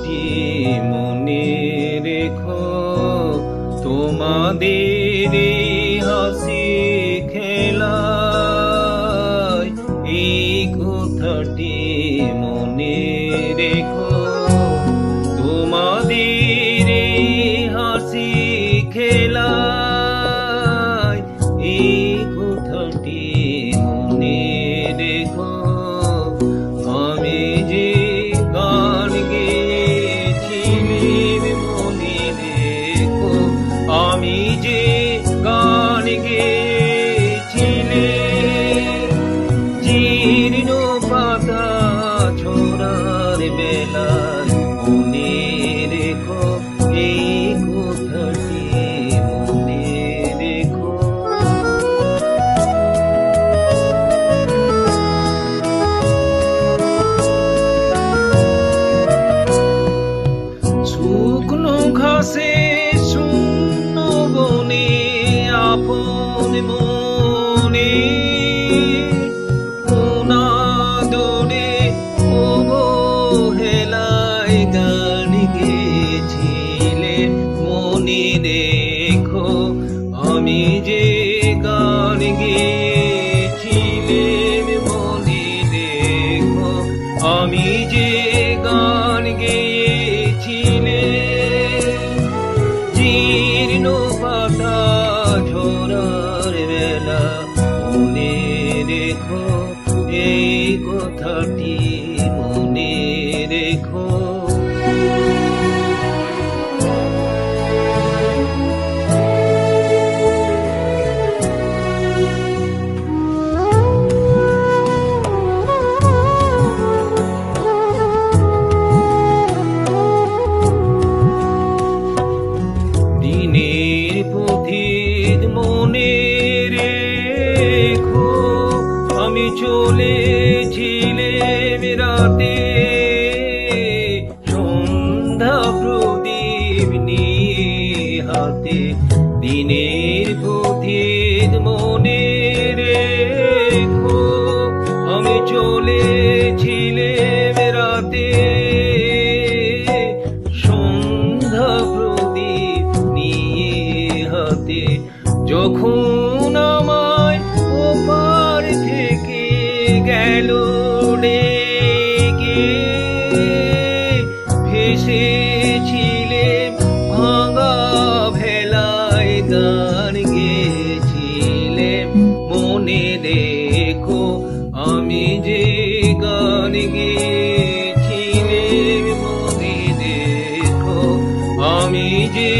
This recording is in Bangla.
কথাটি মনে রেখো, তোমাদের হাসি খেলায় এই কথাটি মনে রেখো, তোমাদের হাসি খেলায় এই কথাটি মনে রেখো। আমি যে গান গেয়েছিলাম মনে রেখো, আমি যে গান গেয়েছিলাম জীর্ণ পাতা ছোড়ার বেলায় মনে রেখো, এই কথাটি মনে রেখো। শুকনো ঘাসে শূন্য বনে আপন মনে কোনাদরে অবহেলায় গান গেয়েছিলেন মনে রেখো, আমি যে গান গেয়েছিলেন মনে রেখো, আমি যে গান গেয়েছিলেন জীর্ণ পাতা ঝরার বেলা মনে রেখো, এই কথাটি মনে রেখো। দিনের পথিক মনে রেখো, আমি চলেছিলাম রাতে সন্ধ্যা প্রদীপ নিয়ে হাতে। দিনের পথিক মনে রেখো, আমি চলেছিলাম রাতে সন্ধ্যা প্রদীপ নিয়ে হাতে। যখন আমায় ওপার থেকে গেল ডেকে ভেসেছিলেম ভাঙা ভেলায় গান গেয়েছিলেম মনে রেখো, আমি যে গান গেয়েছিলেম মনে রেখো, আমি যে